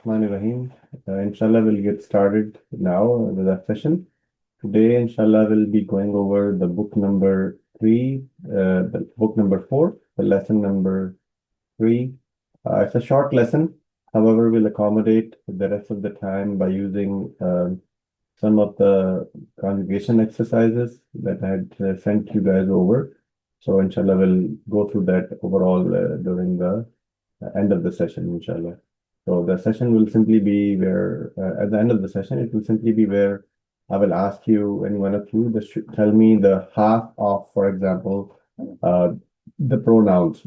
Bismillahirrahmanirrahim. Inshallah, we'll get started now with our session. Today, inshallah, we'll be going over the book number the book number 4, the lesson number 3. It's a short lesson. However, we'll accommodate the rest of the time by using some of the conjugation exercises that I had sent you guys over. So, inshallah, we'll go through that overall during the end of the session, inshallah. So the session will simply be where, at the end of the session, it will simply be where I will ask you, any one of you, just tell me the half of, for example, the pronouns,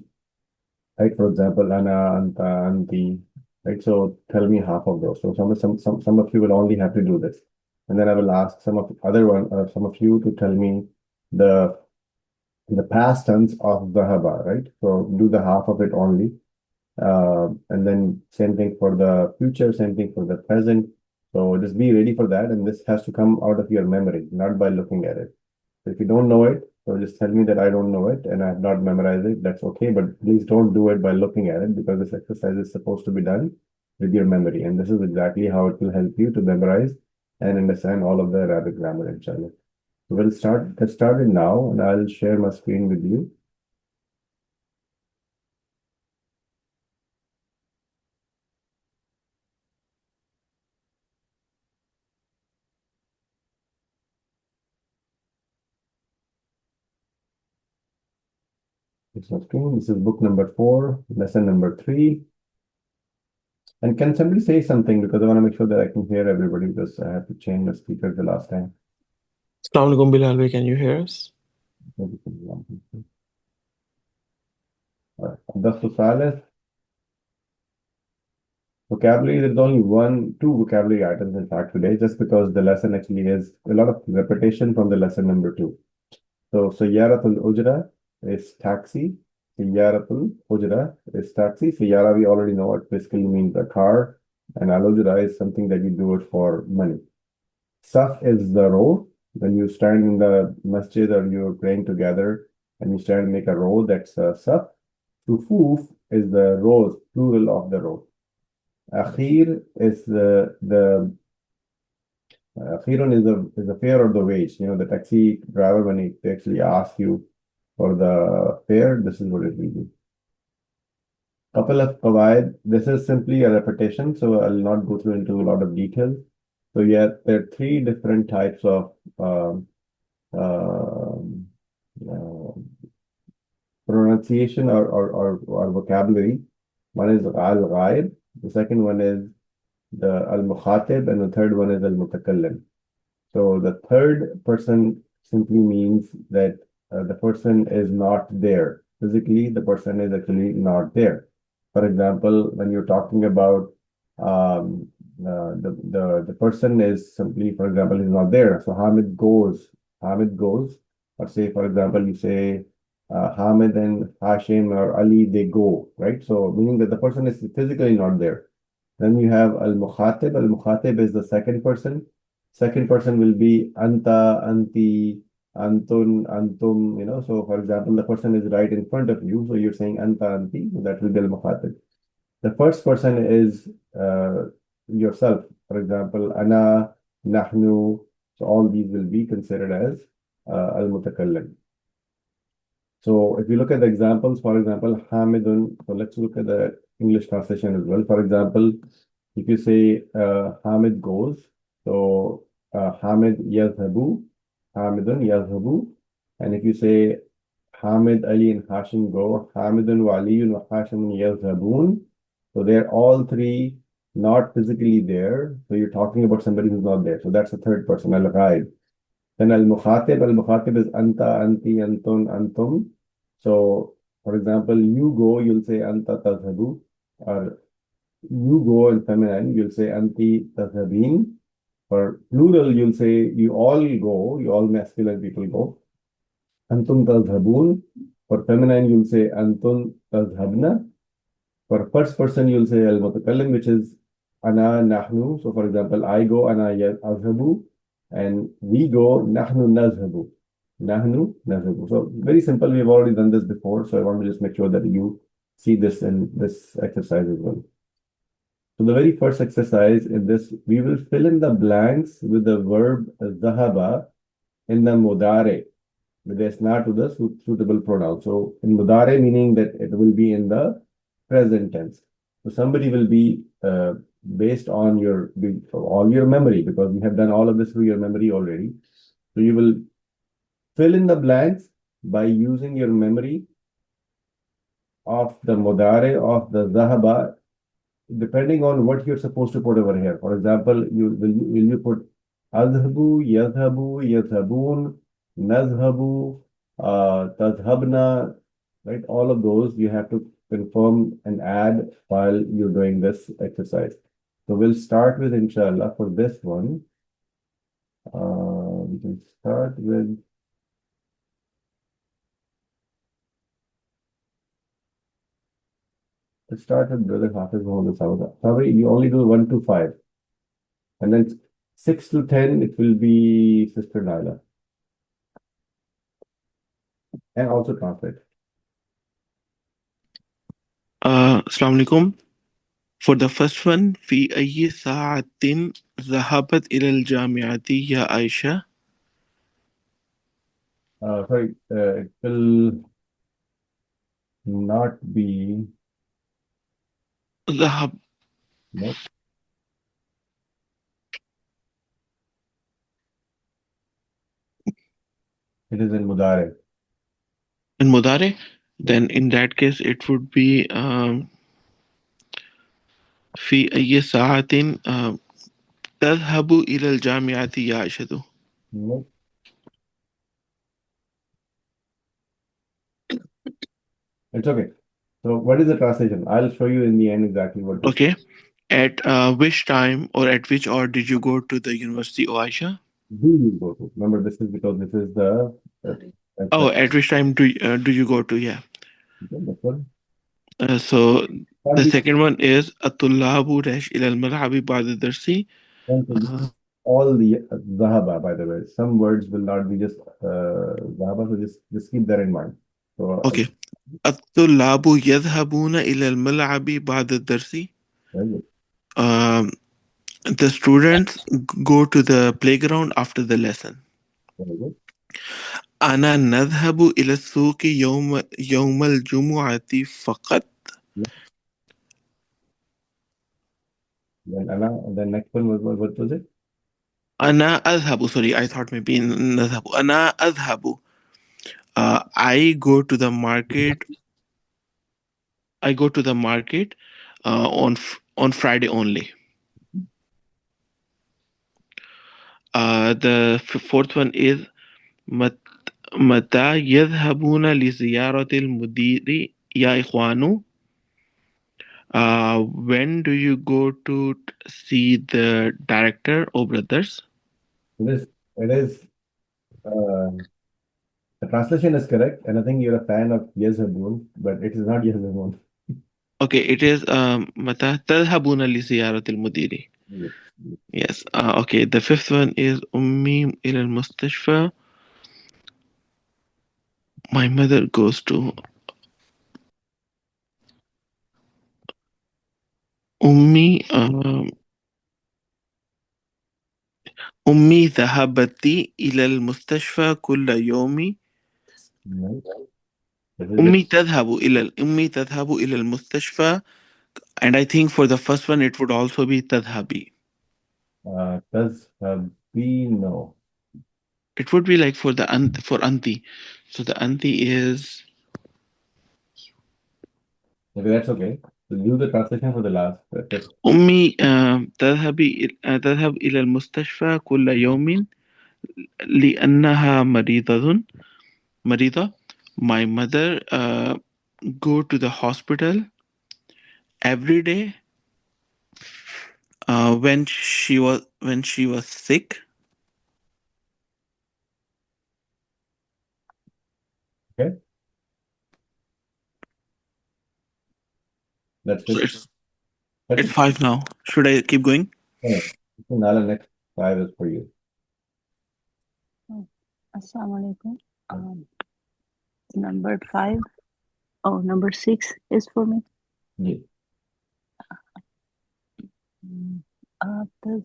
right? For example, ana, anta, anti, right? So tell me half of those. So some of you will only have to do this, and then I will ask some of you to tell me the past tense of dhahaba, right? So do the half of it only. And then same thing for the future, same thing for the present. So just be ready for that. And this has to come out of your memory, not by looking at it. So if you don't know it, so just tell me that I don't know it and I have not memorized it. That's okay. But please don't do it by looking at it, because this exercise is supposed to be done with your memory. And this is exactly how it will help you to memorize and understand all of the Arabic grammar, inshallah. So we'll get started now, and I'll share my screen with you. This is book number 4, lesson number 3. And can somebody say something, because I want to make sure that I can hear everybody, because I had to change the speaker the last time. Assalamu alaikum Bilal bhai, can you hear us? الدرس الثالث, vocabulary. There's only two vocabulary items in fact today, just because the lesson actually has a lot of repetition from the lesson number 2. So Sayyaratul Ujra is taxi. Sayyaratul Ujra is taxi. Sayyara, we already know what basically means a car, and Al Ujra is something that you do it for money. Saf is the row. When you stand in the masjid or you're praying together and you stand and make a row, that's a saf. Sufuf is the rows, plural of the row. Akhir is the Akhirun is the fare or the wage. You know, the taxi driver, when he actually asks you for the fare, this is what it will be. Couple of qawaid. This is simply a repetition, so I'll not go through into a lot of detail. So yeah, there are 3 different types of pronunciation or vocabulary. One is al-ghaib, the second one is the al-mukhatib, and the third one is al-mutakallim. So the third person simply means that the person is not there. Physically, the person is actually not there. For example, when you're talking about the person is simply, for example, is not there. So Hamid goes, or say, for example, you say Hamid and Hashim or Ali, they go, right? So meaning that the person is physically not there. Then you have al-mukhatib. Al-mukhatib is the second person. Second person will be anta, anti, antun, antum, So for example, the person is right in front of you. So you're saying anta, anti, that will be al-mukhatib. The first person is yourself. For example, ana, nahnu. So all these will be considered as al-mutakallim. So if you look at the examples, for example, Hamidun, so let's look at the English translation as well. For example, if you say Hamid goes, so Hamid yazhabu, Hamidun yazhabu. And if you say Hamid, Ali, and Hashim go, Hamidun wa Aliyun wa Hashimun yazhabun. So they're all 3 not physically there. So you're talking about somebody who's not there. So that's the third person, al-ghaib. Then al-mukhatib is anta, anti, antun, antum. So, for example, you go, you'll say anta tazhabu. Or you go in feminine, you'll say anti tazhabin. For plural, you'll say you all go, you all masculine people go. Antum tazhabun. For feminine, you'll say antun tazhabna. For first person, you'll say al-mutakallim, which is ana, nahnu. So, for example, I go, ana yazhabu. And we go, nahnu nazhabu. Nahnu nazhabu. So very simple. We've already done this before. So I want to just make sure that you see this in this exercise as well. So the very first exercise in this, we will fill in the blanks with the verb zahaba in the mudare with asna to the suitable pronoun. So in mudare, meaning that it will be in the present tense. So somebody will be based on all your memory, because we have done all of this through your memory already. So you will fill in the blanks by using your memory of the mudare of the zahaba, depending on what you're supposed to put over here. For example, will you put adhabu, yadhabu, yadhabun, nazhabu, tadhabna, right? All of those you have to confirm and add while you're doing this exercise. So we'll start with, inshallah, for this one. We can start with, let's start with Brother Hafiz Muhammad Sawda. Sorry, you only do 1 to 5. And then 6 to 10, it will be Sister Naila. And also translate. Assalamu alaikum. For the first one, في أي ساعة ذهبت إلى الجامعة يا عائشة؟ Sorry, it will not be, ذهب no, it is in Mudare. المضارع. Yeah. Then in that case, it would be في أي ساعة تذهب إلى الجامعة يا عائشة؟ No, it's okay. So what is the translation? I'll show you in the end exactly what this. Okay. At which time or at which hour did you go to the university, O Aisha? Do you go to? Remember, this is because this is the Oh, question. at which time do you go to? Yeah. Okay, that's one. So Can't the be second one is الطلاب رايح إلى الملعب بعد الدرس. can't be Uh, all the Zahaba, by the way. Some words will not be just Zahaba, so just keep that in mind. So okay. الطلاب يذهبون إلى الملعب بعد الدرس. very good. Um, the students go to the playground after the lesson. Very good. أنا نذهب إلى السوق يوم الجمعة فقط. Then next one was what was it? أنا أذهب. Sorry, I thought maybe نذهب. أنا أذهب. I go to the market. I go to the market on Friday only. The fourth one is مت- متى يذهبون لزيارة المدير يا إخوانو. When do you go to see the director, or brothers? It is the translation is correct, and I think you're a fan of Yezhabun, but it is not Yezhabun. Okay, it is متى تذهبون لزيارة المدير. Yes. Yes. Okay, the fifth one is أمي إلى المستشفى. My mother goes to أمي. أمي ذهبت إلى المستشفى كل يوم. No. أمي تذهب إلى المستشفى. And I think for the first one, it would also be تذهبي. Does be no. It would be like for the for auntie. So the auntie is Okay, that's okay. So do the translation for the last fifth. أمي تذهب إلى المستشفى كل يوم لأنها مريضة. My mother go to the hospital every day when she was sick. Okay, that's So it. That's it's it. five now. Should I keep going? Yeah. So now the next five is for you. Oh, Assalamu alaikum. Number 5. Oh, number 6 is for me. Yeah. أتز-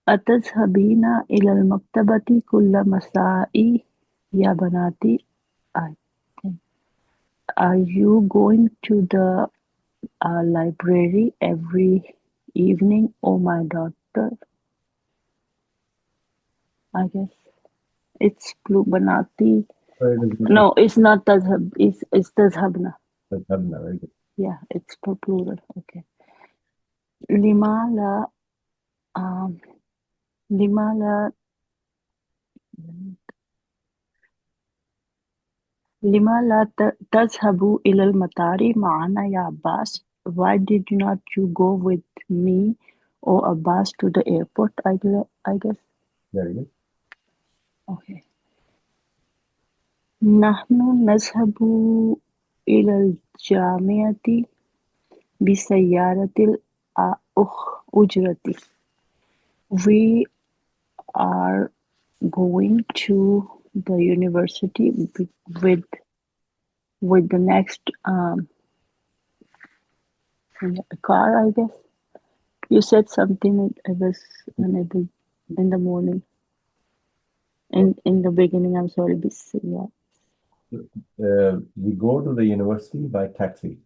أتذهبين إلى المكتبة كل مساء يا بناتي. I think. Are you going to the library every evening, oh my daughter? I guess it's Banati. So it is not No, it's not Tazhab. It's Tazhabna. Habna, very good. Yeah, it's for plural. Okay. Limala, um, Limala, Limala tazhabu ilal matari ma'ana ya Abbas. Why did not you go with me, O Abbas, to the airport? I guess. Very good. Okay. نحن نذهب إلى الجامعة بسيارة الأجرة. We are going to the university with with the next car, I guess. You said something I was unable in the morning. In the beginning, I'm sorry, yeah. We go to the university by taxi.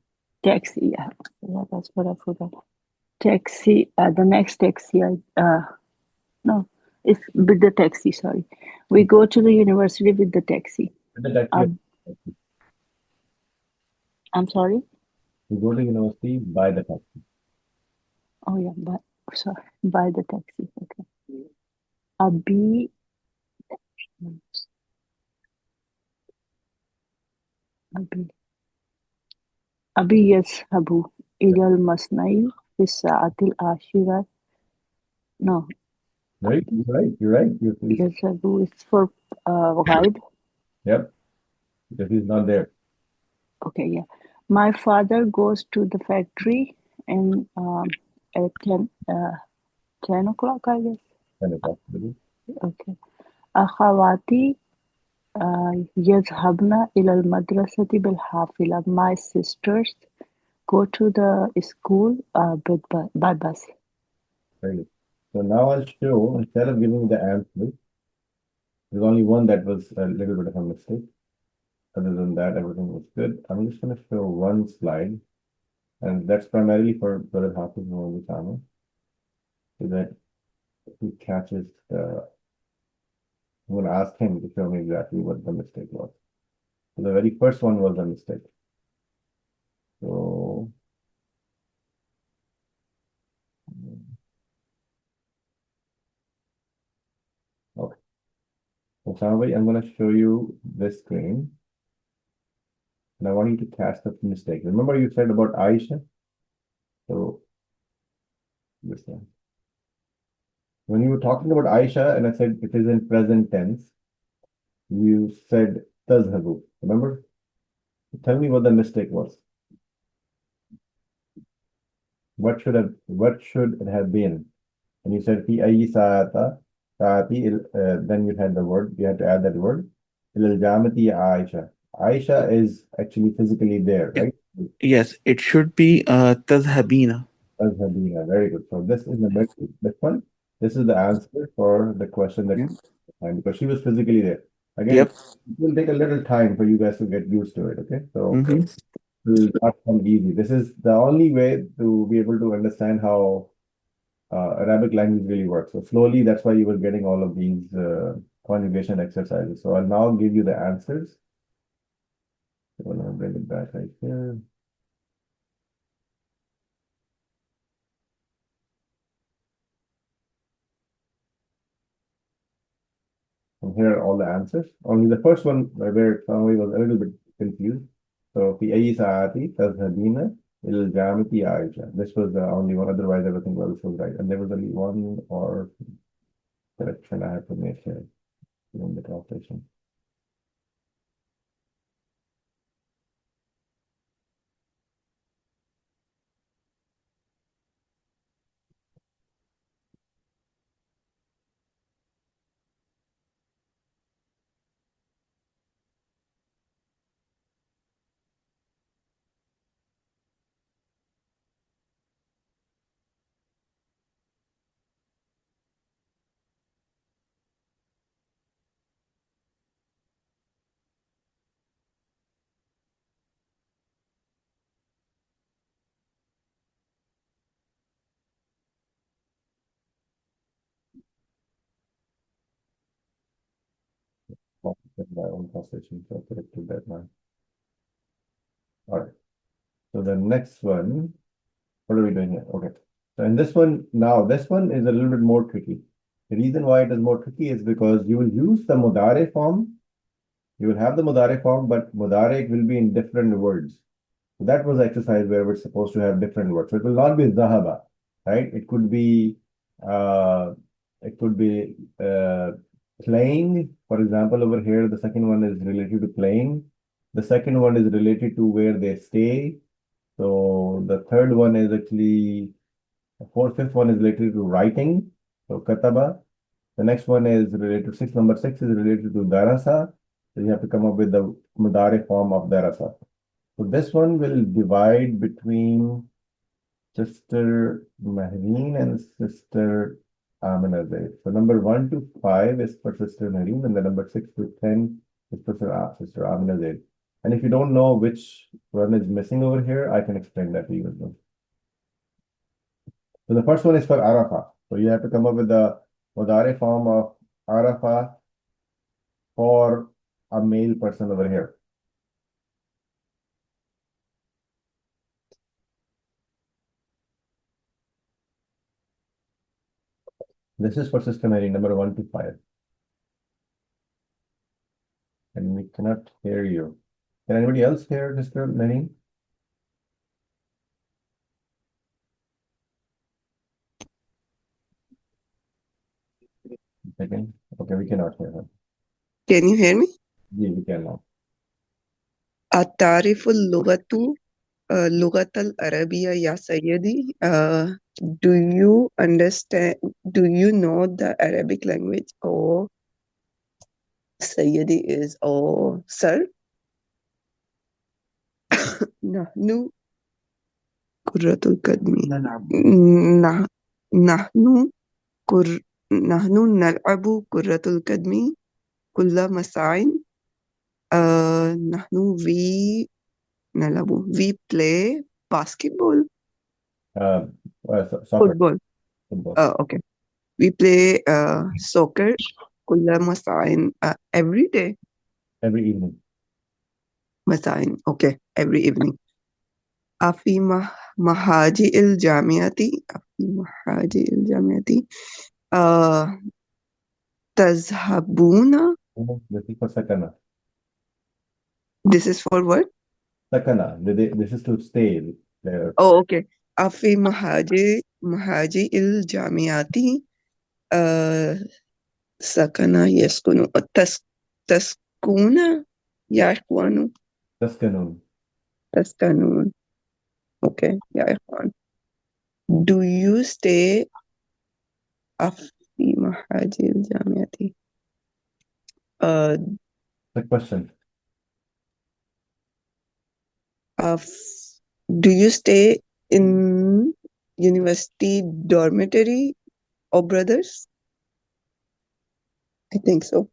Taxi, yeah. Yeah, that's what I forgot. Taxi, the next taxi, no, it's with the taxi, sorry. We go to the university with the taxi. The taxi. Uh, I'm sorry? We go to university by the taxi. Oh, yeah, sorry, by the taxi, okay. Abhi, Abhi, Abhi yashabu ilal masnai fi sa'atil ashira. No, Right? You're right. You're right. yashabu is for ride. Yep. Because he's not there. Okay, yeah. My father goes to the factory and at 10 o'clock, I guess. 10 o'clock. Maybe. Okay. أخواتي يذهبن إلى المدرسة بالحافلة. My sisters go to the school by bus. Very good. So now I'll show, instead of giving the answer, there's only one that was a little bit of a mistake. Other than that, everything was good. I'm just going to show one slide, and that's primarily for Brother Hafiz Mohammed Sama, so that he catches the. I'm going to ask him to show me exactly what the mistake was. So the very first one was a mistake. So, okay. So, Sama, I'm going to show you this screen, and I want you to catch the mistake. Remember you said about Aisha? So, this one. When you were talking about Aisha, and I said it is in present tense, you said tazhabu. Remember? Tell me what the mistake was. What should it have been? And you said fi ayyi saati, then you had the word, you had to add that word. Il jamati Aisha. Aisha is actually physically there, It, right? yes, it should be تذهبين. Tazhabina. Very good. So this one, this is the answer for the question that Yeah. because she was physically there. Again, Yep. it will take a little time for you guys to get used to it. Okay, so Mm-hmm. it will not come easy. This is the only way to be able to understand how Arabic language really works. So slowly, that's why you were getting all of these conjugation exercises. So I'll now give you the answers. So I'm gonna bring it back right here. And here are all the answers. Only the first one where somebody was a little bit confused. So في أي ساعة تذهبين إلى الجامعة يا عائشة. This was the only one. Otherwise, everything else was right. And there was only one or correction I had to make here in the translation. in my own translation, so I corrected that now. All right. So the next one, what are we doing here? Okay. So in this one, now this one is a little bit more tricky. The reason why it is more tricky is because you will use the mudare form. You will have the mudare form, but mudare will be in different words. So that was the exercise where we're supposed to have different words. So it will not be zahaba, right? Uh, it could be playing. For example, over here, the second one is related to playing. The second one is related to where they stay. So the third one is actually, the fourth, fifth one is related to writing. So kataba. The next one is related to six. Number six is related to darasa. So you have to come up with the mudare form of darasa. So this one will divide between Sister Mehreen and Sister Amina Zaid. So number 1 to 5 is for Sister Mehreen, and the number 6 to 10 is for Sister Amina Zaid. And if you don't know which one is missing over here, I can explain that to you as well. So the first one is for Arafah. So you have to come up with the Mudare form of Arafah for a male person over here. This is for Sister Mary, number 1 to 5. And we cannot hear you. Can anybody else hear Sister Mary? Second. Okay, we cannot hear her. Can you hear me? Yeah, we can now. أتعرف اللغة لغة العربية يا سيدي? Do you understand? Do you know the Arabic language? Oh, Sayyidi is oh, sir. نحن كرة القدم. نحن نحن نلعب كرة القدم كل مساء. نحن we play basketball. Soccer. Football. Football. Okay. We play soccer كل مساء every day. Every evening. مساء. Okay. Every evening. أفي محاجي الجامعة تذهبون. This is for Sakana. This is for what? Sakana. This is to stay there. Oh, okay. أفي محاجي الجامعة سكن يسكن تسكون يا إخوان. Taskanun. تسكنون. Okay, يا إخوان. Do you stay في محاجي الجامعة? The question. Do you stay in university dormitory or brothers? I think so.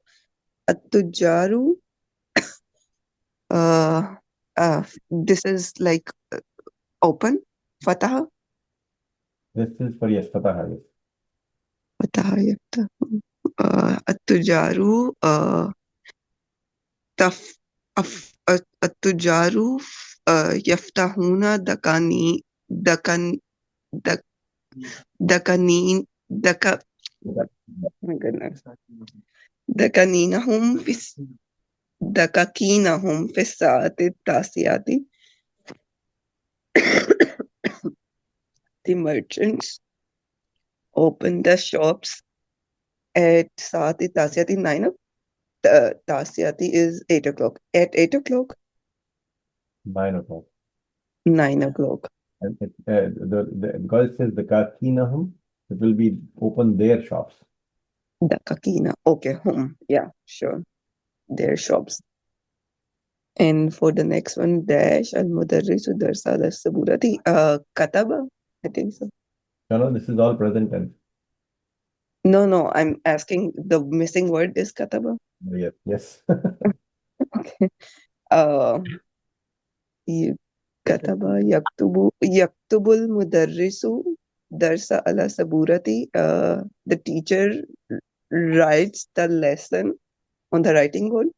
التجار. This is like open. فتح. This is for yes, Fataha. Yes. فتح يفتح. التجار التجار يفتحون دكانين دكانينهم دكاكينهم في الساعة التاسعة. The merchants open the shops at الساعة التاسعة 9. Tasyati is 8 o'clock. At 8 o'clock? 9 o'clock. 9 o'clock. And because it says the Kakinahum, it will be open their shops. The kakina. Okay, yeah, sure. Their shops. And for the next one, dash al-mudarrisu darsa al-saburati. Kataba, I think so. No, this is all present tense. No, I'm asking the missing word is kataba. Yes. Okay. Kataba yaktubul mudarrisu darsa ala saburati. The teacher writes the lesson on the writing board.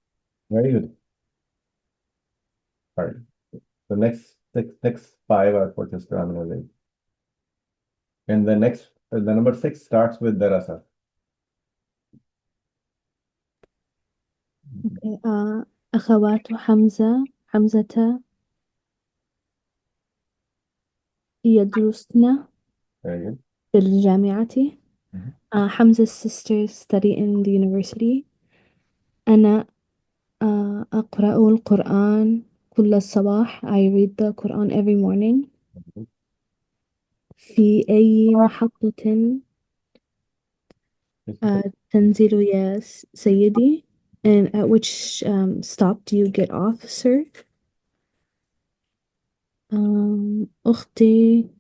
Very good. All right. The next five are for just terminology. And the number six starts with darasa. Okay. أخوات حمزة يدرسن Very good. في الجامعة. Mhm. Hamza's sisters study in the university. أنا أقرأ القرآن كل الصباح. I read the Quran every morning. Mhm. في أي محطة تنزل يا سيدي? And at which stop do you get off, sir? أختي.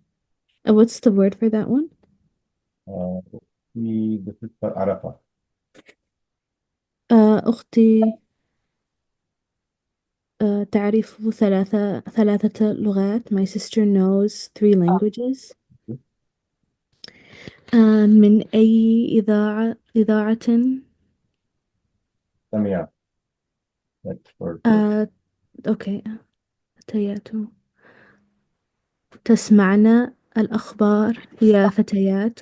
What's the word for that one? This is for Arafah. أختي تعرف ثلاثة لغات. My sister knows 3 languages. Mhm. من أي إذاعة Samia. That's for أوكي فتيات تسمعن الأخبار يا فتيات.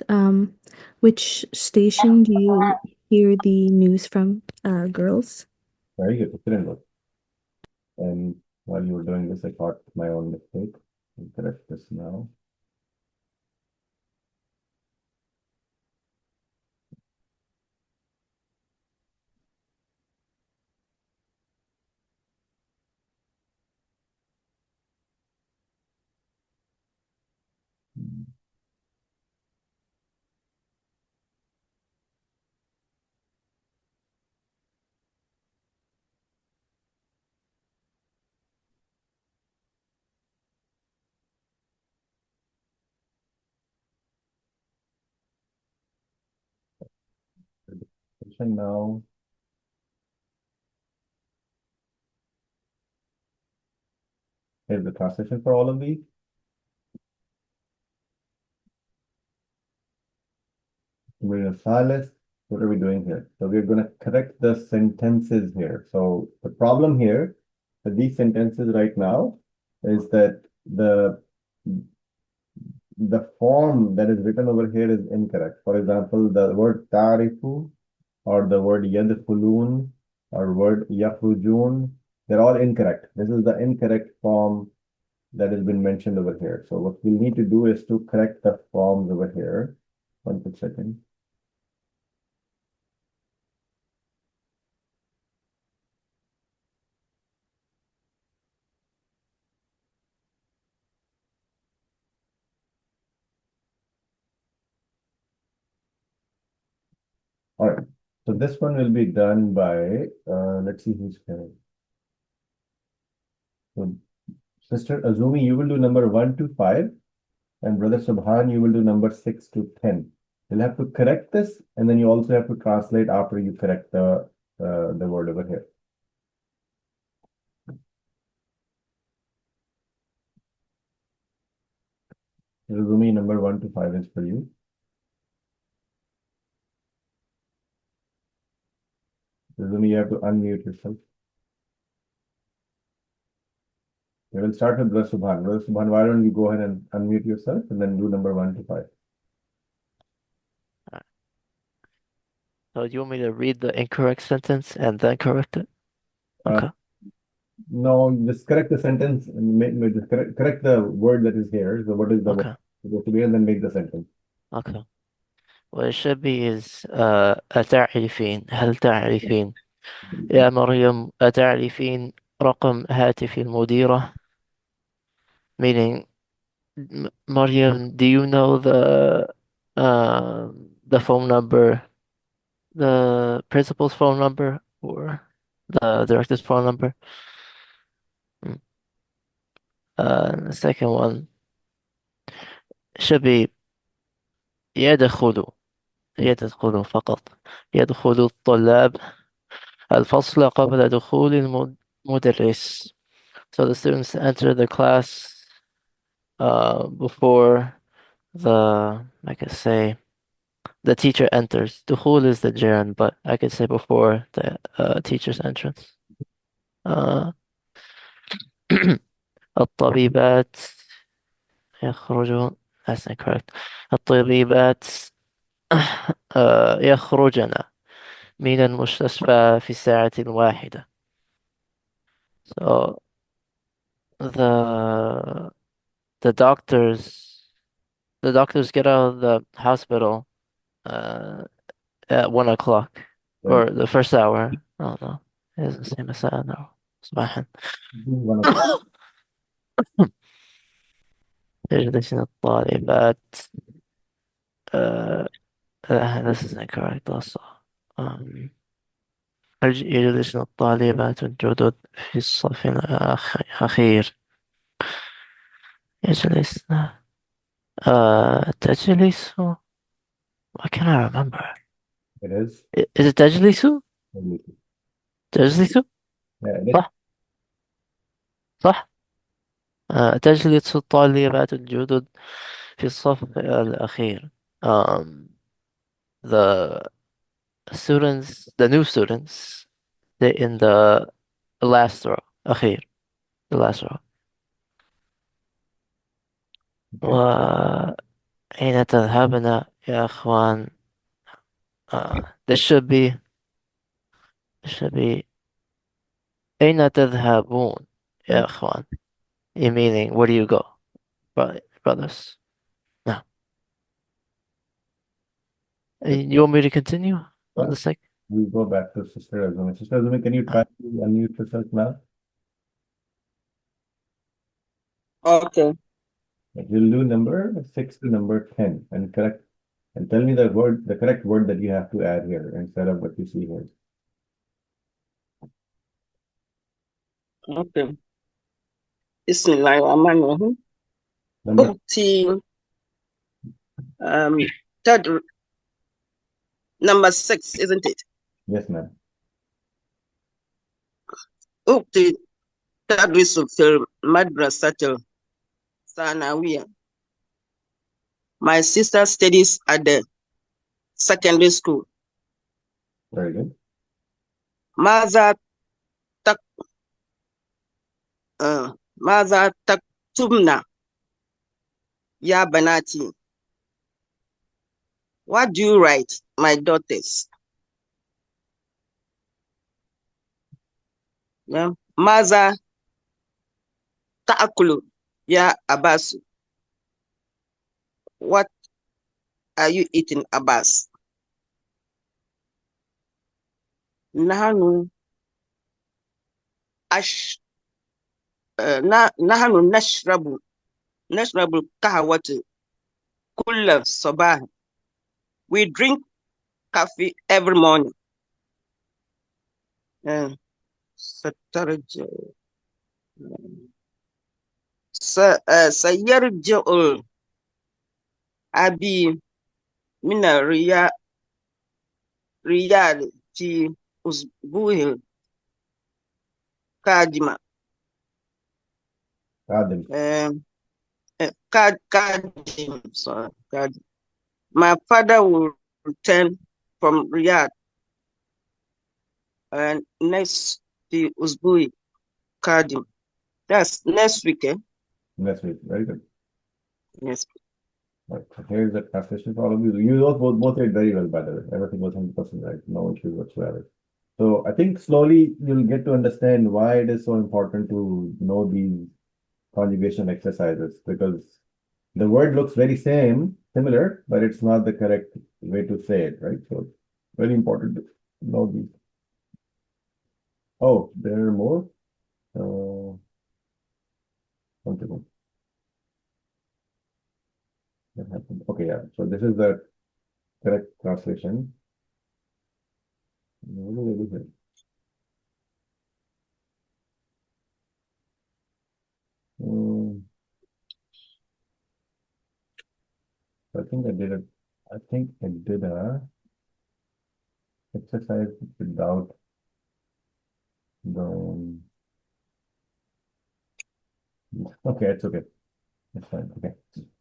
Which station do you hear the news from, girls? very good. Excellent work. And while you were doing this, I caught my own mistake. I'll correct this now. Now, here's the translation for all of these. What are we doing here? So we're going to correct the sentences here. So the problem here with these sentences right now is that the form that is written over here is incorrect. For example, the word tarifu or the word yadkhulun or word yakhrujun, they're all incorrect. This is the incorrect form that has been mentioned over here. So what we'll need to do is to correct the forms over here. One quick second. All right. So this one will be done by, let's see who's here. So Sister Azumi, you will do number 1 to 5, and Brother Subhan, you will do number 6 to 10. You'll have to correct this, and then you also have to translate after you correct the word over here. Azumi, number 1 to 5 is for you. Azumi, you have to unmute yourself. We will start with Brother Subhan. Brother Subhan, why don't you go ahead and unmute yourself and then do number 1 to 5. So do you want me to read the incorrect sentence and then correct it? Uh, Okay. No, just correct the sentence and just correct the word that is here. So what is the word Okay. supposed to be, and then make the sentence. Okay. What it should be is أتعرفين هل تعرفين يا مريم أتعرفين رقم هاتف المديرة? Meaning, Maryam, do you know the phone number, the principal's phone number or the director's phone number? Mm. The second one should be يدخل يدخل فقط يدخل الطلاب الفصل قبل دخول المدرس. So the students enter the class before I could say, the teacher enters. دخول is the gerund, but I could say before the teacher's entrance. uh, الطبيبات يخرجون. That's incorrect. الطبيبات يخرجن من المستشفى في ساعة واحدة. So the the doctors the doctors get out of the hospital uh, at 1 o'clock Right. or the first hour. Oh no, it's the same as that. No, صباحا. 1 o'clock. يجلسن الطالبات. Uh, this is incorrect also. Um, يجلسن الطالبات الجدد في الصف الأخير. يجلسن تجلس. Why can't I remember? It is. Is it تجلس؟ تجلس؟ Yeah, it is. صح صح. تجلس الطالبات الجدد في الصف الأخير. The the new students, they in the last row. أخير. The last row. Okay. وأين تذهبنا يا أخوان؟ This should be أين تذهبون يا أخوان? Meaning, where do you go, brothers? No. You want me to continue on the second? We go back to Sister Azumi. Sister Azumi, can you try to unmute yourself now? Okay. We'll do number 6 to number 10 and correct and tell me the correct word that you have to add here instead of what you see here. Okay. Bismillahirrahmanirrahim. Number Ukti, third, number 6, isn't it? yes, ma'am. Ukti tadrisu fil madrasatil sanawiya. My sister studies at the secondary school. Very good. Maza tak Maza taktubna ya banati. What do you write, my daughters? Yeah. Maza ta'akulu ya Abbas. What are you eating, Abbas? Nahanu nahanu nashrabu kahawati kulla sabah. We drink coffee every morning. سيرجع أبي من الرياض في أسبوع قادمة. قادم. My father will return from Riyadh next the Usbui Kadim. That's next week, eh? Next week. Very good. Yes. Right. So here's the translation for all of you. You both did very well, by the way. Everything was 100% right. No issues whatsoever. So I think slowly you'll get to understand why it is so important to know these conjugation exercises, because the word looks very similar, but it's not the correct way to say it, right? So very important to know these. Oh, there are more. One second. What happened? Okay, yeah. So this is the correct translation. What is it? I think I did it. I think I did a exercise without the. Okay, it's okay. It's fine. Okay.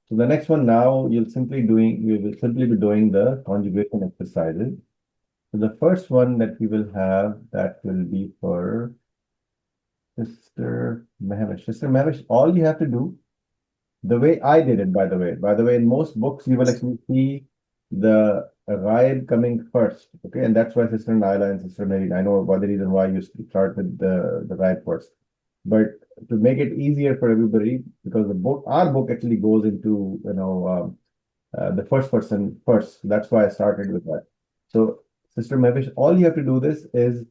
So the next one now you will simply be doing the conjugation exercises. So the first one that we will have that will be for Sister Mehvish, all you have to do, the way I did it, by the way, in most books you will actually see the Ghaib coming first, okay, and that's why Sister Naila and Sister Marina, I know about the reason why you start with the Ghaib first, but to make it easier for everybody, because our book actually goes into, the first person first. That's why I started with that. So, Sister Mehvish, all you have to do this is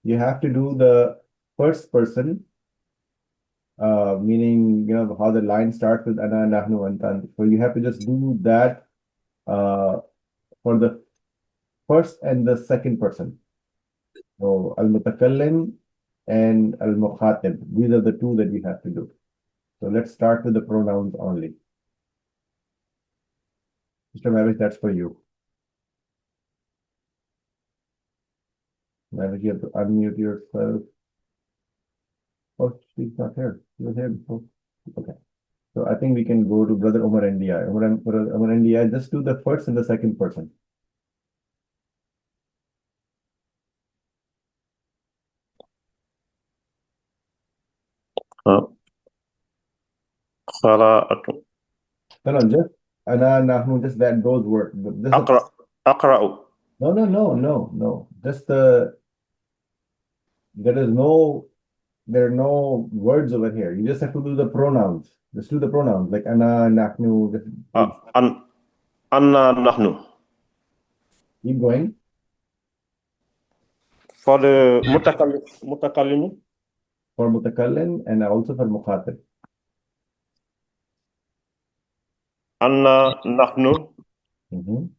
you have to do the first person, meaning how the line starts with ana, nahnu, antan. So you have to just do that for the first and the second person. So al-mutakallim and al-mukhatib. These are the two that you have to do. So let's start with the pronouns only. Mr. Mavish, that's for you. Mavish, you have to unmute yourself. Oh, she's not here. She was here before. Okay. So I think we can go to Brother Umar India. Umar India, just do the first and the second person. قراءة No, just ana, nahnu, just those words. أقرأ No. Just there are no words over here. You just have to do the pronouns. Just do the pronouns like ana, nahnu. Just أنا نحن. keep going. For the متكلم For mutakallim and also for mukhatab. أنا نحن Mhm.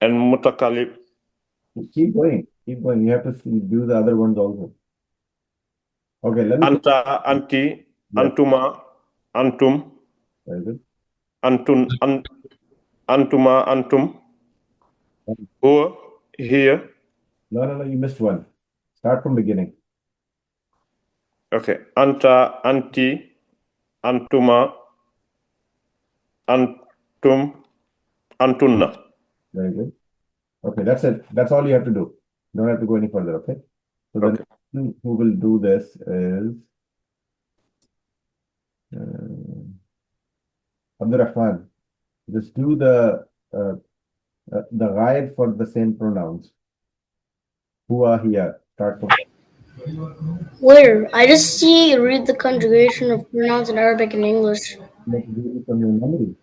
المتكلم. Keep going. You have to do the other ones also. Okay, let me. أنت أنت Yes, أنتما أنتم very good. أنتما أنتم هو here. No, you missed one. Start from beginning. Okay. أنت أنت أنتما أنتم أنتن. Very good. Okay, that's it. That's all you have to do. You don't have to go any further, okay? So the Okay. person who will do this is Abdurrahman. Just do the ghaib for the same pronouns. Huwa, here. Start from. Where? I just see read the conjugation of pronouns in Arabic and English. You have to do it from your memory.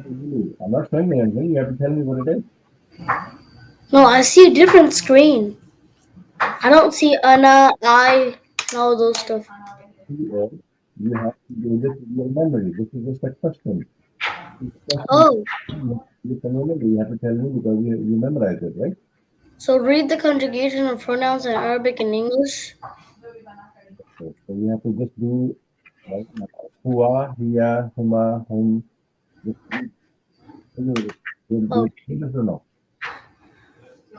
Really, I'm not showing you anything. You have to tell me what it is. No, I see a different screen. I don't see Anna, I, and all those stuff. Here, you have to do this with your memory. This is just a question. This question Oh, you from your memory. You have to tell me because you memorize it, right? so read the conjugation of pronouns in Arabic and English. So you have to just do right now. Huwa, hiya, huma, hum. Just read. Do Oh, it English or no?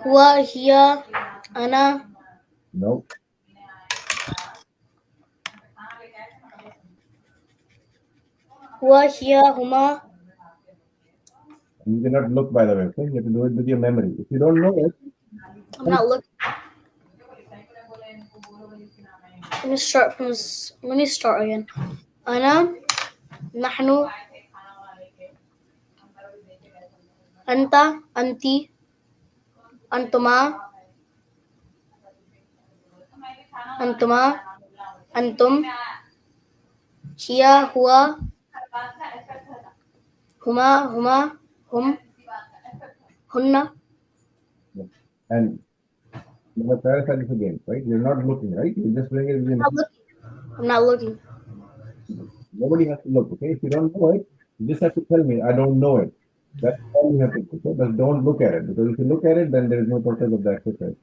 Huwa, Hiya, Ana, No. Huwa, Hiya, Huma. You cannot look, by the way, okay? You have to do it with your memory. If you don't know it, I'm not looking. Let me start again. Ana, Nahnu, Anta, Anti, Antuma, Antuma, Antum, Hiya, Huwa, Huma, Hum, Hunna. and I'm going to clarify this again, right? You're not looking, right? You're just doing it with your memory. I'm not looking. Nobody has to look, okay? If you don't know it, you just have to tell me, I don't know it. That's all you have to do, okay? But don't look at it, because if you look at it, then there is no purpose of the exercise.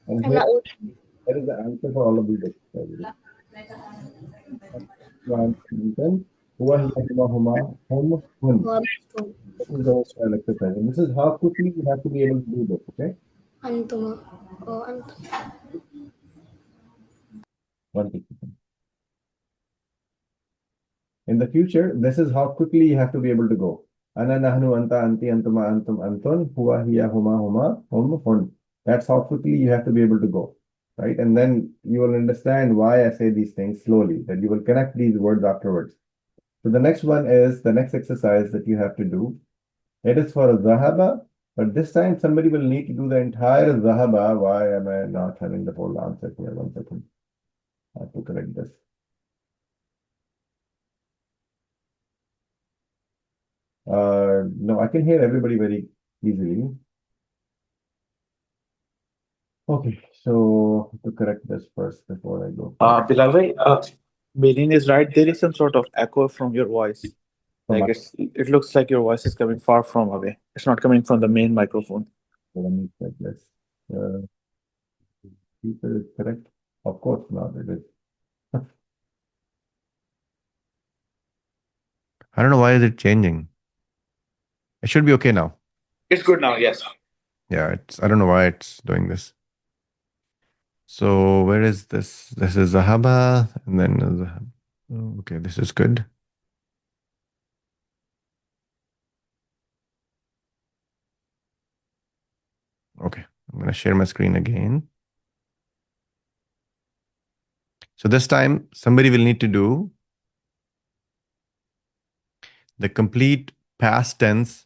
And I'm here, not looking. that is the answer for all of these exercises. Then, huwa, hiya, huma, huma, hum, hun. Well, This is the whole exercise. And this is how quickly you have to be able to do this, okay? Antuma. Oh, Antuma. One thing. In the future, this is how quickly you have to be able to go. Ana, nahnu, anta, anti, antuma, antum, antun, huwa, hiya, huma, huma, hum, hun. That's how quickly you have to be able to go, right? And then you will understand why I say these things slowly, that you will connect these words afterwards. So the next one is the next exercise that you have to do. It is for Zahaba, but this time somebody will need to do the entire Zahaba. Why am I not having the whole answer here? 1 second. I have to correct this. No, I can hear everybody very easily. Okay, so to correct this first before I go further. Bilal bhai, Merin is right. There is some sort of echo from your voice. From Like my, it looks like your voice is coming far from away. It's not coming from the main microphone. let me check this. Speaker is correct? Of course not, it is. I don't know why is it changing. It should be okay now. It's good now, yes. Yeah, I don't know why it's doing this. So where is this? This is Zahaba, and then okay, this is good. Okay, I'm going to share my screen again. So this time somebody will need to do the complete past tense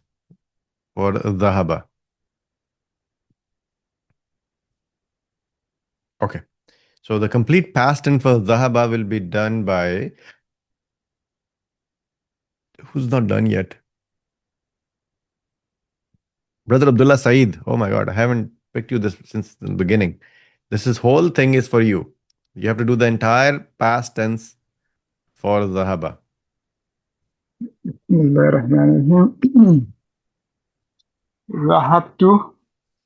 for Zahaba. Okay. So the complete past tense for Zahaba will be done by who's not done yet? Brother Abdullah Saeed. Oh my God, I haven't picked you this since the beginning. Whole thing is for you. You have to do the entire past tense for Zahaba. بسم الله الرحمن الرحيم ذهبت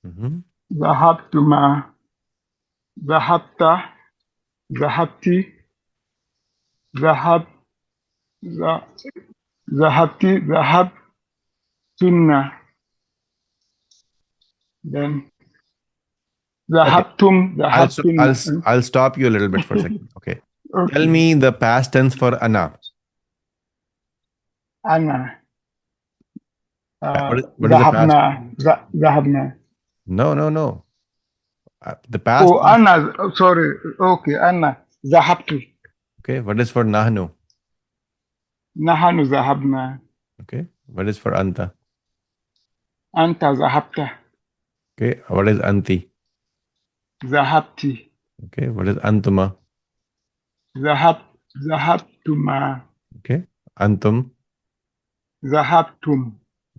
Mhm. ذهبتما ذهبت ذهبت ذهب ذ- ذهبت ذهبتن then Okay. ذهبتم ذهبتن I'll stop you a little bit for a second. Okay. Tell okay me the past tense for Ana. أنا What is the past? ذهبنا No. The past oh tense. أنا sorry okay أنا ذهبت Okay. What is for Nahnu? نحن ذهبنا Okay. What is for Anta? أنت ذهبت Okay. What is Anti? ذهبت Okay. What is Antuma? ذهبتما Okay. Antum. ذهبتم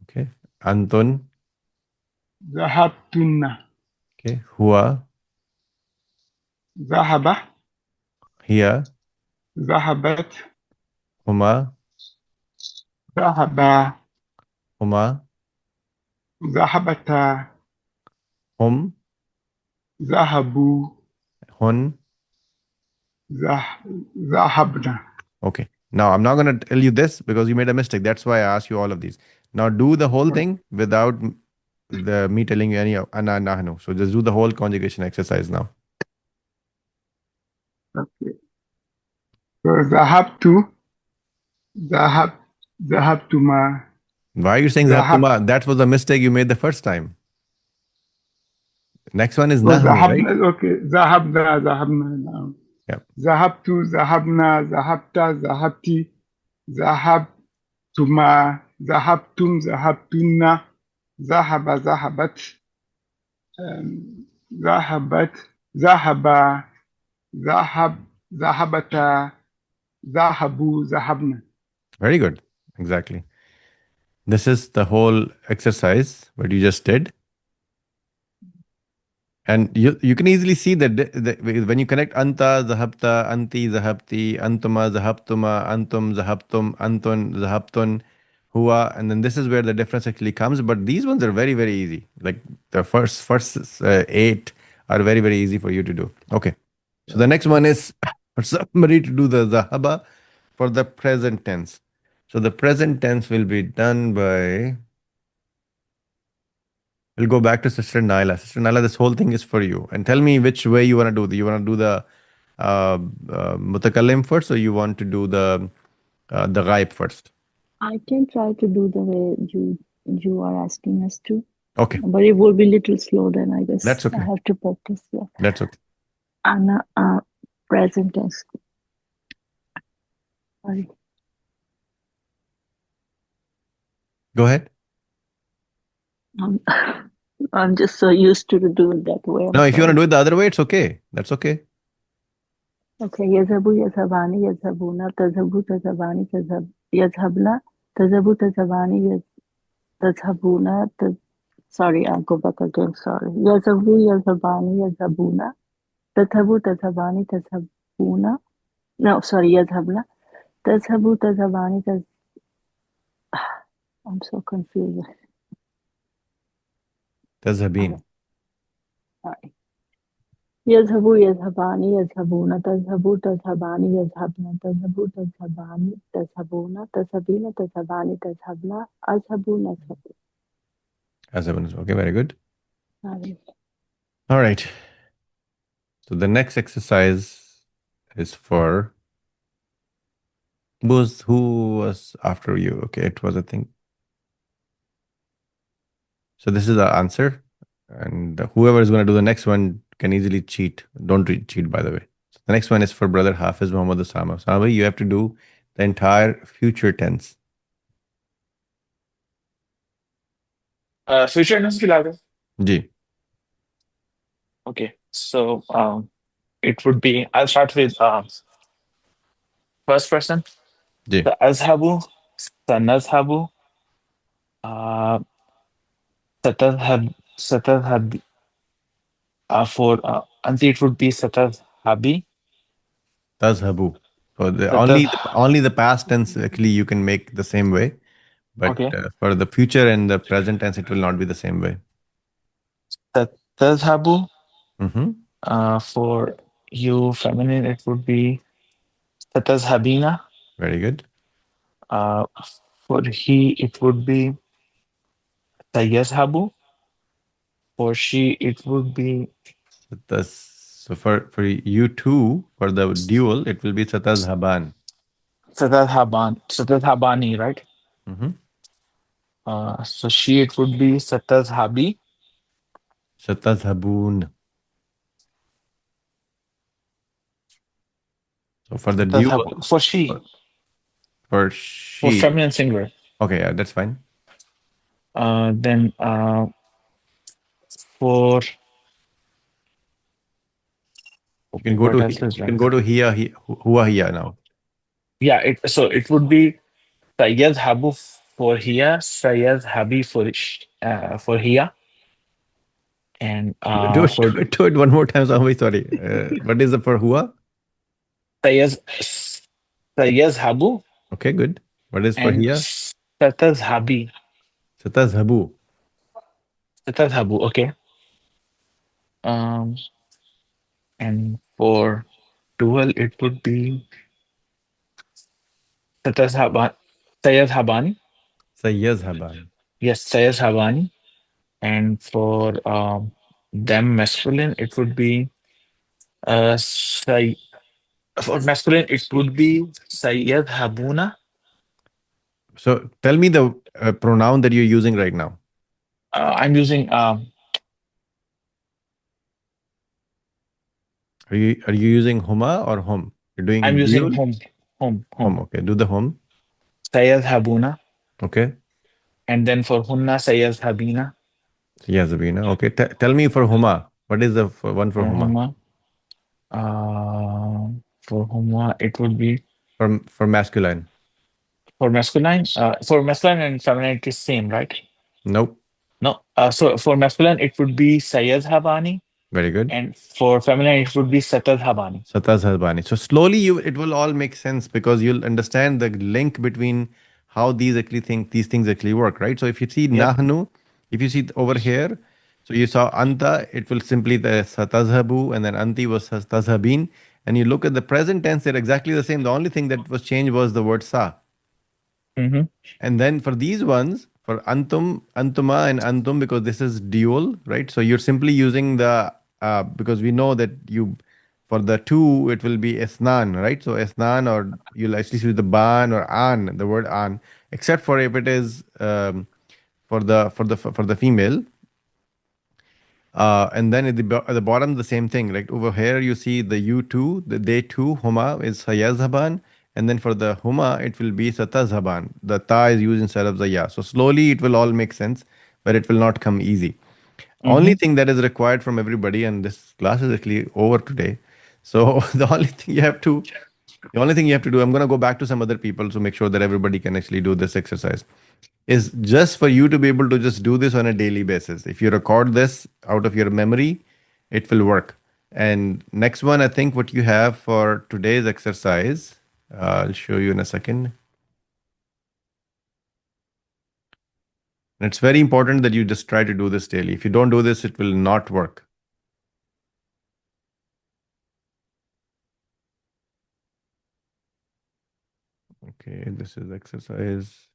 Okay. Antun. ذهبتن Okay. Hua. ذهب Hiya. ذهبت Huma. ذهبا Huma. ذهبتا Hum. ذهبوا Hun. ذهبنا Okay. Now I'm not going to tell you this because you made a mistake. That's why I asked you all of these. Now do the whole thing without me telling you any of Ana Nahnu. So just do the whole conjugation exercise now. okay. So ذهبتما Why are you saying Zahabtuma? That was a mistake you made the first time. Next one is Nahnu, right? okay ذهبنا نعم Yeah. ذهبت ذهبنا ذهبت ذهبتي ذهبتما ذهبتم ذهبتن ذهبت ذهبت ذهبتا ذهبوا ذهبنا. Very good. Exactly. This is the whole exercise what you just did. And you can easily see that when you connect anta, zahabta, anti, zahabti, antuma, zahabtuma, antum, zahabtum, antun, zahabtun, huwa, and then this is where the difference actually comes. But these ones are very, very easy. Like the first 8 are very, very easy for you to do. Okay. So the next one is for somebody to do the zahaba for the present tense. So the present tense will be done by. We'll go back to Sister Naila. Sister Naila, this whole thing is for you. And tell me which way you want to do. You want to do the mutakallim first, or you want to do the ghaib first? I can try to do the way you are asking us to, Okay, but it will be a little slow. Then I guess that's I okay. have to practice. Yeah. That's okay. Ana, present tense. Sorry. Go ahead. I'm, I'm just so used to do it that way. I'm No, if you want to sorry. do it the other way, it's okay. That's okay. Okay. Yazhabu, yazhabani, yazhabuna, tazhabu, tazhabani, yazhabna, tazhabu, tazhabani, tazhabuna, sorry, I'll go back again. Sorry. Yazhabu, yazhabani, yazhabuna, tazhabu, tazhabani, tazhabuna. No, sorry, yazhabna, tazhabu, tazhabani, I'm so confused. Tazhabin. Sorry. يذهب يذهبان يذهبون تذهب تذهبان يذهبن تذهب تذهبان تذهبون تذهبين تذهبان تذهبن أذهب نذهب. Tazhabin. Okay, very good. Sorry. All right. So the next exercise is for who was after you? Okay, it was, I think. So this is the answer. And whoever is going to do the next one can easily cheat. Don't cheat, by the way. So the next one is for brother Hafiz Muhammad Osama. Osama, you have to do the entire future tense. Future tense की लागे. Ji. Okay, so it would be. I'll start with first person. Ji. سأذهب سنذهب ستذهب for Anti it would be ستذهبي. Tazhabu. So ستذ only the past tense actually you can make the same way. But Okay. For the future and the present tense, it will not be the same way. ستذهب Mm-hmm. for you feminine it would be ستذهبين. Very good. For he it would be سيذهب. For she it would be So for you two, for the dual, it will be Satazhaban. ستذهباني, right? Mm-hmm. So she it would be ستذهبي. Satazhabun. So for the dual, For she. for For she. feminine singular. Okay, yeah, that's fine. Then for You can go what to else is you can right? go to huwa hiya now. Yeah, so it would be سيذهب for here, سيذهبي for here, and Do it one more time. So sorry. What is the for huwa? سيذهب. Okay, good. What is for And hiya? ستذهبي. Satazhabu. ستذهب. Okay. And for dual it would be سيذهبان. Sayyazhaban. Yes, سيذهبان. And for them masculine it would be for masculine it would be سيذهبون. So tell me the pronoun that you're using right now. I'm using Are you using huma or hum? You're doing I'm using dual? home. Okay, do the hum. سيذهبون. Okay. And then for hunna سيذهبين. Yazabina. Okay. Tell me for huma. What is the one for huma? For huma it would be For masculine. for masculine. For masculine and feminine it is same, right? Nope. No. So for masculine it would be سيذهبان. Very good. And for feminine it would be ستذهبان. Satazhabani. So slowly it will all make sense because you'll understand the link between how these things actually work, right? So if you see Yep. nahnu, if you see over here, so you saw anta, it will simply the satazhabu, and then anti was satazhabin. And you look at the present tense, they're exactly the same. The only thing that was changed was the word sa. Mm-hmm. And then for these ones, for antum, antuma, and antum, because this is dual, right? So you're simply using the because we know that For the two, it will be esnan, right? So esnan, or you'll actually see the ban or an, the word an, except for if it is for the female. And then at the bottom, the same thing. Like over here, you see the you two, the they two, huma is sayazhaban. And then for the huma, it will be satazhaban. The ta is used instead of the ya. So slowly it will all make sense, but it will not come easy. Only thing that is required from everybody, and this class is actually over today. So the only thing you have to do, I'm going to go back to some other people to make sure that everybody can actually do this exercise, is just for you to be able to just do this on a daily basis. If you record this out of your memory, it will work. And next one, I think what you have for today's exercise, I'll show you in a second. And it's very important that you just try to do this daily. If you don't do this, it will not work. Okay, this is exercise.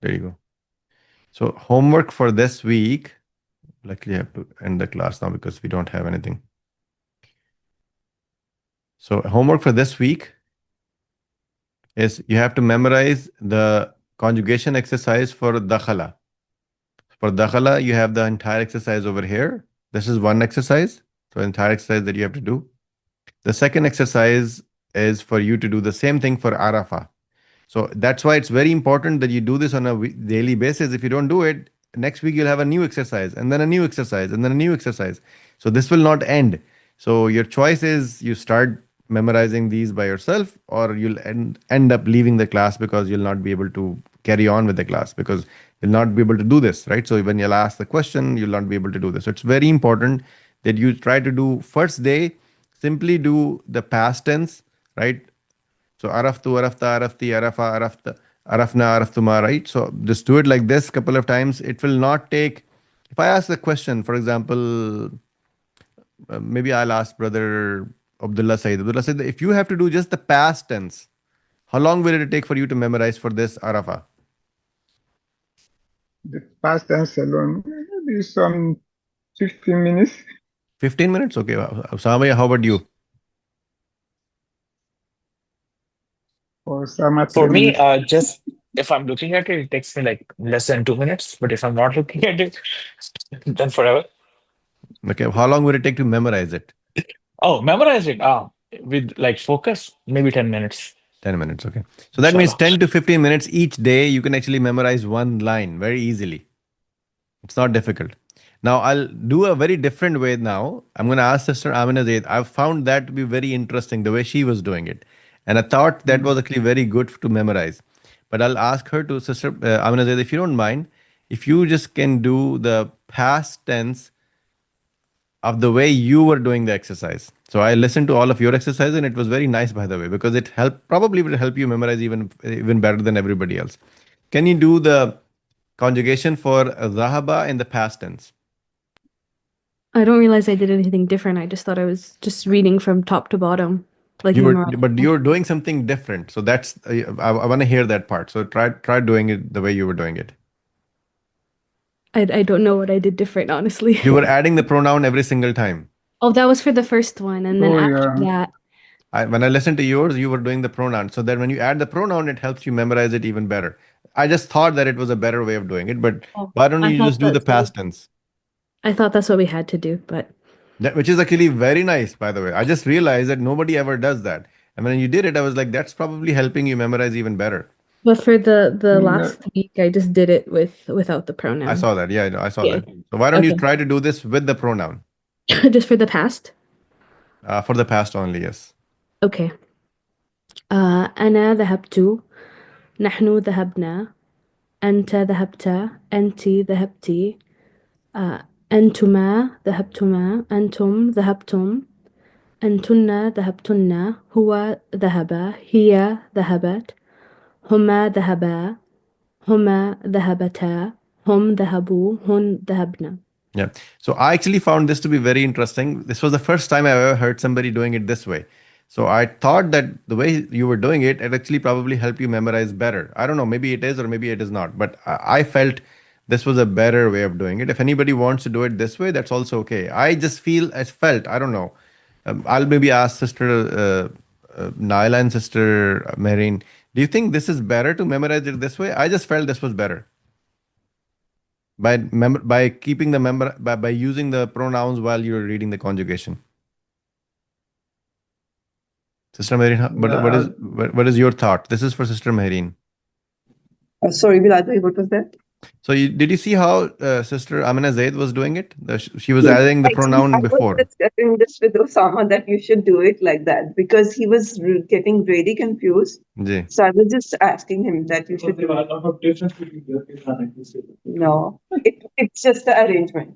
There you go. So homework for this week. Luckily, I have to end the class now because we don't have anything. So homework for this week is you have to memorize the conjugation exercise for dakhala. For dakhala, you have the entire exercise over here. This is one exercise. So entire exercise that you have to do. The second exercise is for you to do the same thing for Arafah. So that's why it's very important that you do this on a daily basis. If you don't do it, next week you'll have a new exercise and then a new exercise and then a new exercise. So this will not end. So your choice is you start memorizing these by yourself, or you'll end up leaving the class because you'll not be able to carry on with the class because you'll not be able to do this, right? So when you'll ask the question, you'll not be able to do this. So it's very important that you try to do first day, simply do the past tense, right? So araftu, arafta, arafti, arafa, arafta, arafna, araftuma, right? So just do it like this couple of times. It will not take. If I ask the question, for example, maybe I'll ask brother Abdullah Said. Abdullah said, if you have to do just the past tense, how long will it take for you to memorize for this arafa? The past tense alone, maybe some 15 minutes. 15 minutes? Okay. Samaya, how about you? Or some at For 10 me, minutes. just if I'm looking at it, it takes me like less than 2 minutes. But if I'm not looking at it, then forever. Okay. How long will it take to memorize it? Oh, memorize it. With like focus, maybe 10 minutes. 10 minutes. Okay. So that means Inshallah. 10 to 15 minutes each day, you can actually memorize one line very easily. It's not difficult. Now I'll do a very different way now. I'm going to ask Sister Amina Zaid. I've found that to be very interesting, the way she was doing it. And I thought that was actually very good to memorize. But I'll ask her to, Sister Amina Zaid, if you don't mind, if you just can do the past tense of the way you were doing the exercise. So I listened to all of your exercise and it was very nice, by the way, because it probably will help you memorize even better than everybody else. Can you do the conjugation for zahaba in the past tense? I don't realize I did anything different. I just thought I was just reading from top to bottom, like memorizing. But you're doing something different. So that's I want to hear that part. So try doing it the way you were doing it. I don't know what I did different, honestly. You were adding the pronoun every single time. Oh, that was for the first one, and then Oh, after yeah. that, When I listened to yours, you were doing the pronoun. So that when you add the pronoun, it helps you memorize it even better. I just thought that it was a better way of doing it, but oh, why don't I you thought just do the that's what past tense? I thought that's what we had to do, but Which is actually very nice, by the way. I just realized that nobody ever does that. And when you did it, I was like, that's probably helping you memorize even better. but for the Yeah. last week, I just did it without the I pronoun. saw that. Yeah, I know. I saw Yeah. that. So why don't you Okay. try to do this with the pronoun? Just for the past. For the past only, yes. Okay. أنا ذهبت. نحن ذهبنا. أنت ذهبت. أنت ذهبتِ. أنتما ذهبتما. أنتم ذهبتم. أنتن ذهبتن. هو ذهب. هي ذهبت. هما ذهبا. هما ذهبتا. هم ذهبوا. هن ذهبن. Yeah. So I actually found this to be very interesting. This was the first time I've ever heard somebody doing it this way. So I thought that the way you were doing it, it actually probably helped you memorize better. I don't know, maybe it is or maybe it is not, but I felt this was a better way of doing it. If anybody wants to do it this way, that's also okay. I just felt, I don't know, I'll maybe ask Sister Naila and Sister Mehreen, do you think this is better to memorize it this way? I just felt this was better by keeping the by using the pronouns while you're reading the conjugation. Sister Mehreen, Yeah, what is your thought? This is for Sister Mehreen. Sorry, Bilal, what was that? So did you see how Sister Amina Zaid was doing it? She was Yes, adding the actually, I pronoun was before. discussing this with Osama that you should do it like that because he was getting really confused. Ji. So I was just asking him that you should do it. No, it's just the arrangement.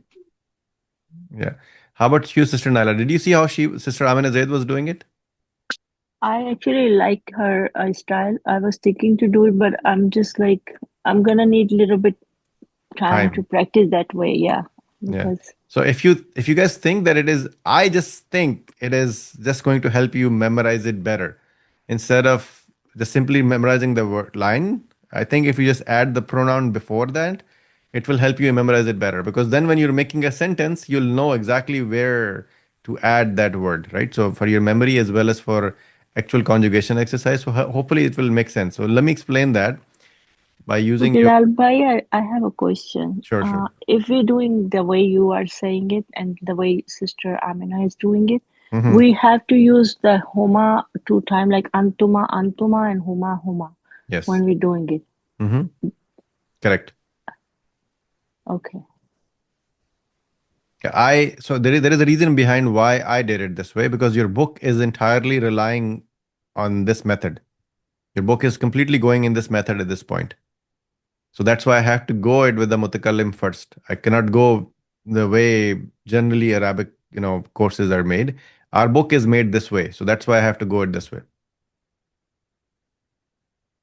Yeah. How about you, Sister Naila? Did you see how Sister Amina Zaid was doing it? I actually like her style. I was thinking to do it, but I'm just like, I'm gonna need a little bit time to Time. practice that way. Yeah, Yeah. because So if you guys think that it is, I just think it is just going to help you memorize it better instead of just simply memorizing the word line. I think if you just add the pronoun before that, it will help you memorize it better because then when you're making a sentence, you'll know exactly where to add that word, right? So for your memory as well as for actual conjugation exercise. So hopefully it will make sense. So let me explain that by using your Bilal Bhai, I have a question. sure, sure. If we're doing the way you are saying it and the way Sister Amina is doing it, Mm-hmm. we have to use the huma two time like antuma, antuma, and huma, huma Yes. when we're doing it. Mm-hmm. Correct. Okay. Yeah, so there is a reason behind why I did it this way because your book is entirely relying on this method. Your book is completely going in this method at this point. So that's why I have to go it with the mutakallim first. I cannot go the way generally Arabic, courses are made. Our book is made this way. So that's why I have to go it this way.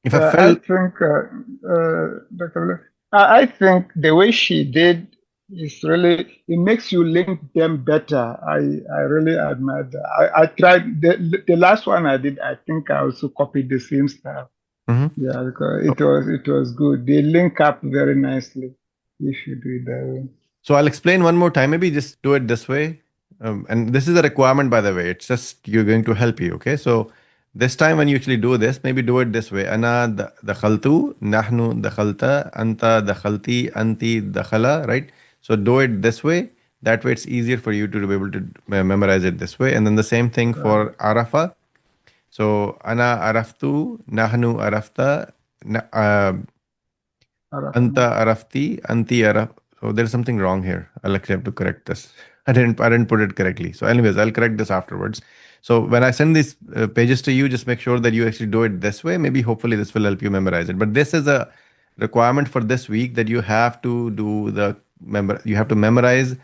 If I I felt think, Dr. Lo- I think the way she did is really, it makes you link them better. I really admire that. I tried, the last one I did, I think I also copied the same style. Mhm. Yeah, because it was good. They link up very nicely if you do it that way. So I'll explain one more time. Maybe just do it this way. And this is a requirement, by the way. It's just you're going to help you. Okay. So this time when you actually do this, maybe do it this way. Ana dakhaltu, nahnu dakhalta, anta dakhalti, anti dakhala, right? So do it this way. That way it's easier for you to be able to memorize it this way. And then the same thing Correct. for arafa. So ana araftu, nahnu arafta, Arafna. Anta arafti, anti araf. So there's something wrong here. I'll actually have to correct this. I didn't put it correctly. So anyways, I'll correct this afterwards. So when I send these pages to you, just make sure that you actually do it this way. Maybe hopefully this will help you memorize it. But this is a requirement for this week that you have to do you have to memorize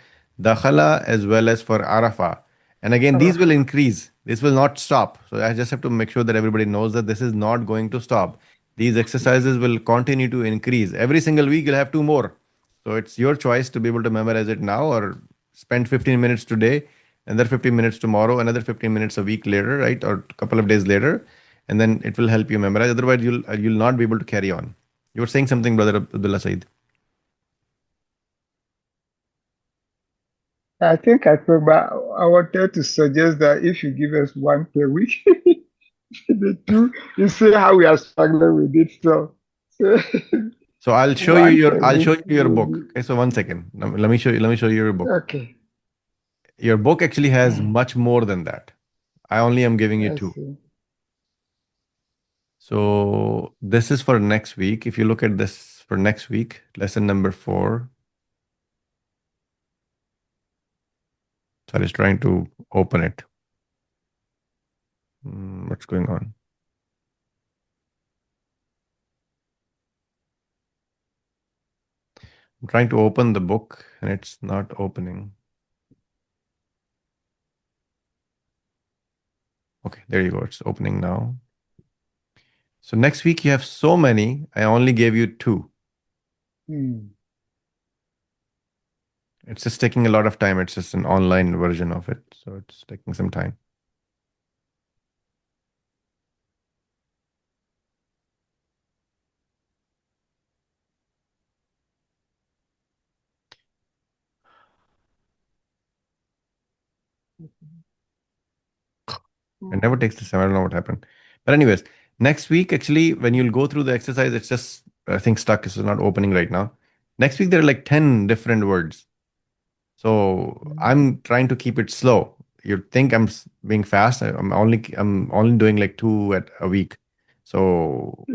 dakhala as well as for arafa. And again, these will Araf. increase. This will not stop. So I just have to make sure that everybody knows that this is not going to stop. These exercises will continue to increase. Every single week, you'll have two more. So it's your choice to be able to memorize it now or spend 15 minutes today, another 15 minutes tomorrow, another 15 minutes a week later, right? Or a couple of days later. And then it will help you memorize. Otherwise, you'll not be able to carry on. You were saying something, Brother Abdullah Said. I think I could, but I wanted to suggest that if you give us one per week, the two, you see how we are struggling with it. So So one per I'll week show you your will book. be Okay, so one second. Let me show you your book. okay. Your book actually has much more than that. I only am giving you I two. see. So this is for next week. If you look at this for next week, lesson number 4. So I was trying to open it. What's going on? I'm trying to open the book and it's not opening. Okay, there you go. It's opening now. So next week you have so many. I only gave you 2. Hmm. It's just taking a lot of time. It's just an online version of it. So it's taking some time. It never takes the time. I don't know what happened. But anyways, next week, actually, when you'll go through the exercise, it's just, I think, stuck. It's not opening right now. Next week, there are like 10 different words. So I'm trying to keep it slow. You think I'm being fast. I'm only doing like 2 at a week. So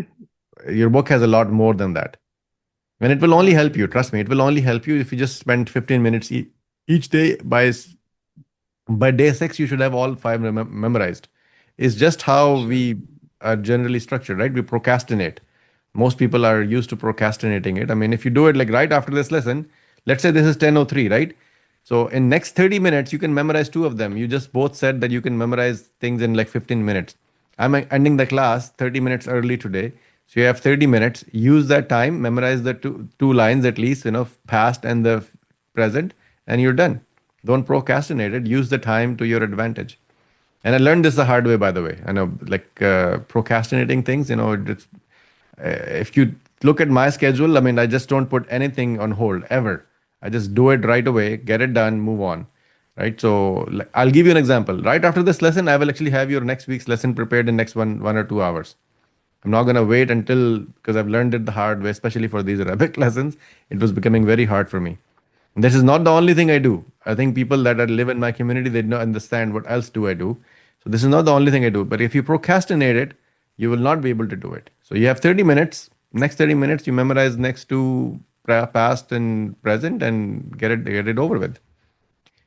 your book has a lot more than that. And it will only help you. Trust me, it will only help you if you just spend 15 minutes each day. By day 6, you should have all 5 memorized. It's just how we are generally structured, right? We procrastinate. Most people are used to procrastinating it. I mean, if you do it like right after this lesson, let's say this is 10:03, right? So in next 30 minutes, you can memorize 2 of them. You just both said that you can memorize things in like 15 minutes. I'm ending the class 30 minutes early today. So you have 30 minutes. Use that time, memorize the two lines at least, past and the present, and you're done. Don't procrastinate it. Use the time to your advantage. And I learned this the hard way, by the way. I know, like procrastinating things, if you look at my schedule, I mean, I just don't put anything on hold ever. I just do it right away, get it done, move on. Right. So I'll give you an example. Right after this lesson, I will actually have your next week's lesson prepared in next one or 2 hours. I'm not going to wait until, because I've learned it the hard way, especially for these Arabic lessons. It was becoming very hard for me. This is not the only thing I do. I think people that live in my community, they don't understand what else do I do. So this is not the only thing I do. But if you procrastinate it, you will not be able to do it. So you have 30 minutes. Next 30 minutes, you memorize next to past and present and get it over with.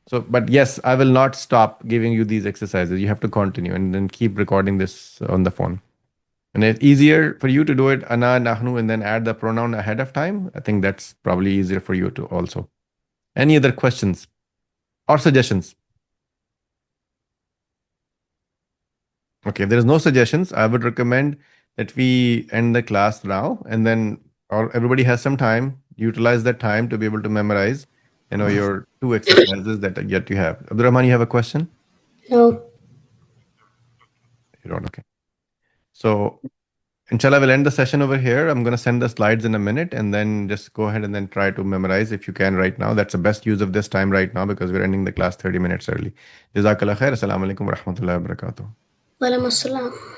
So, but yes, I will not stop giving you these exercises. You have to continue and then keep recording this on the phone. And it's easier for you to do it ana, nahnu, and then add the pronoun ahead of time. I think that's probably easier for you to also. Any other questions or suggestions? Okay, if there is no suggestions, I would recommend that we end the class now, and then, or everybody has some time, utilize that time to be able to memorize, your 2 exercises that yet you have. Abdurrahman, you have a question? No. You don't? Okay. So, inshallah, we'll end the session over here. I'm going to send the slides in a minute, and then just go ahead and then try to memorize if you can right now. That's the best use of this time right now because we're ending the class 30 minutes early. Jazakallah khair. Assalamu alaikum wa rahmatullahi wa barakatuh. Walaikum assalam.